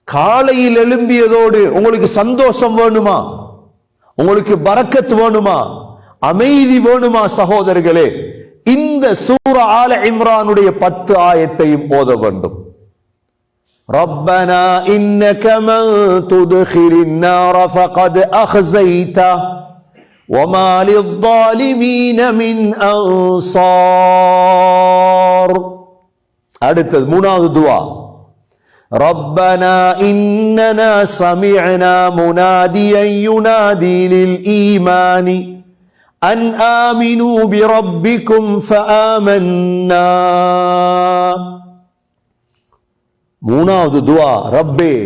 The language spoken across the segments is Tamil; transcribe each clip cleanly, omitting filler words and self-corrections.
காலையில் எழும்பியதோடு உங்களுக்கு சந்தோஷம் வேணுமா, உங்களுக்கு பரக்கத் வேணுமா, அமைதி வேணுமா சகோதரர்களே, இந்த சூரா ஆல இம்ரானுடைய 10 ஆயத்தையும் ஓத வேண்டும். ரப்பனா இன்னக மன் துத்கிலின் நார ஃபகத் அக்ஸைதா வமா லிஸ்ஸாலிமீன மின் அன்சார். அடுத்தது 3வது துஆ. ربنا إننا سمعنا مناديا ينادي للإيمان أن آمنوا بربكم فآمنا. 3வது துஆ, ரப்பே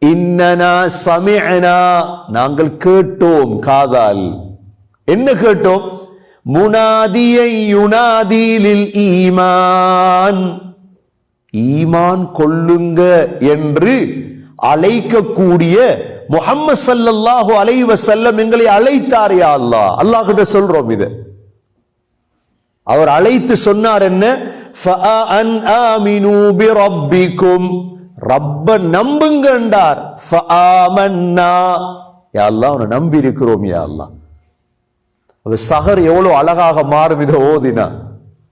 இன்னனா சமிஅனா, நாங்கள் கேட்டோம் காதால். என்ன கேட்டோம்? முனாதியை யுனாதி லில் ஈமான், ஈமான் கொள்ளுங்க என்று அழைக்கக்கூடிய முஹம்மது ஸல்லல்லாஹு அலைஹி வஸல்லம் எங்களை அழைத்தார். யா அல்லாஹ், அல்லாஹ் கிட்ட சொல்றோம் இத. அவர் அழைத்து சொன்னார் என்ன? ஃபஅன் ஆமினு பிரப்பிக்கும், ரப்ப நம்புங்க என்றார். ஃபஆமன்னா, யா அல்லாஹ் உன்னை நம்பி இருக்கிறோம் யா அல்லாஹ். சஹர் எவ்வளவு அழகாக மாறும் இதை ஓதினா.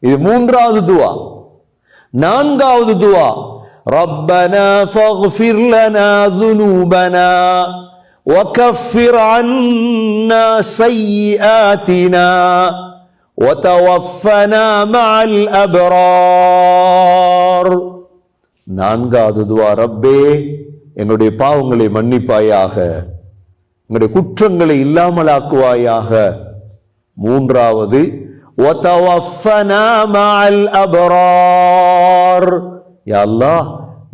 இது 3வது துஆ. 4வது துஆ, ரப்பனா ஃபக்ஃபிர் லனா ذுனூபனா வகஃபிர் அன்னா ஸய்யிஆத்தினா வதவஃபனா மஅல் அப்ரார். 4வது துஆ, ரப்பே எங்களுடைய பாவங்களை மன்னிப்பாயாக, எங்களுடைய குற்றங்களை இல்லாமலாக்குவாயாக. 3வது வதவஃபனா மஅல் அப்ரார், யா அல்லாஹ்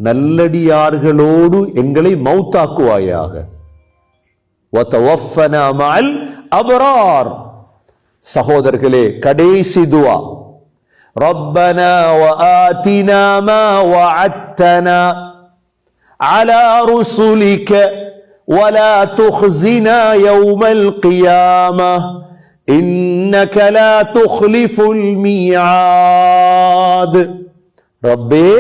நல்லடியார்களோடு எங்களை மௌத்தாக்குவாயாக. வதவஃபனா மஅல் அப்ரார். சகோதரர்களே, கடைசி துஆ, ரப்பனா வஆதினா மா வஅத்தனா அலா ருசுலிக வலா துக்ஸினா யௌமல் கியாமஹ் இன்னக லா துக்லிஃபுல் மீஆத். ரப்பே,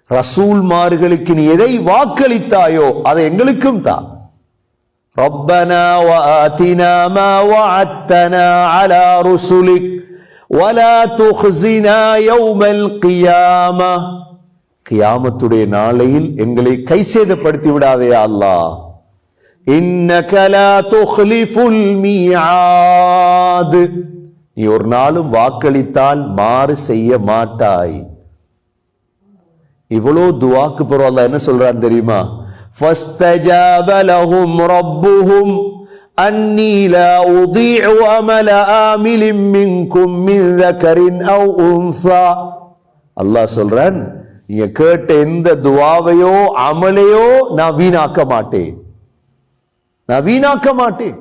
ரசூல்மார்களுக்கு நீ எதை வாக்களித்தாயோ அதை எங்களுக்கும் தா. ரப்பனா வஆதினா மா வஅத்தனா அலா ருசுலிக் வலா துக்ஸினா யௌமல் கியாமஹ், கியாமத்துடைய நாளையில் எங்களை கைசேதப்படுத்தி விடாதே அல்லாஹ். இன்னக லா துக்லிஃபுல் மீஆத், நீ ஒரு நாளும் வாக்களித்தால் மாறு செய்ய மாட்டாய். இவ்வளோ துஆக்கு பிறகு அல்லாஹ் என்ன சொல்றான் தெரியுமா? ஃபஸ்தஜாப லஹும் ரப்புஹும் அன்னி லா உதீஉ அமல ஆமிலின் மின்கும் மின் ذكரின் அவ் உன்ஸா. அல்லாஹ் சொல்றான், நீங்க கேட்ட எந்த துஆவையோ அமலையோ நான் வீணாக்க மாட்டேன், நான் வீணாக்க மாட்டேன்.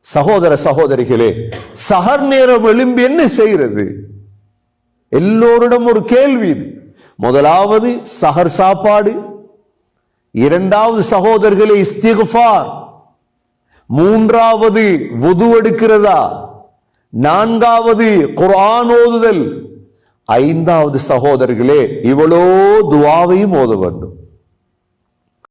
சகோதர சகோதரிகளே, சஹர் நேரம் எழும்பி என்ன செய்யறது? எல்லோரிடம் ஒரு கேள்வி இது. முதலாவது சஹர் சாப்பாடு, 2வது சகோதரர்களே இஸ்திக்ஃபார், 3வது வுது எடுக்கிறதா, 4வது குர்ஆன் ஓதுதல், 5வது சகோதரர்களே இவ்வளோ துஆவையும் ஓத வேண்டும்.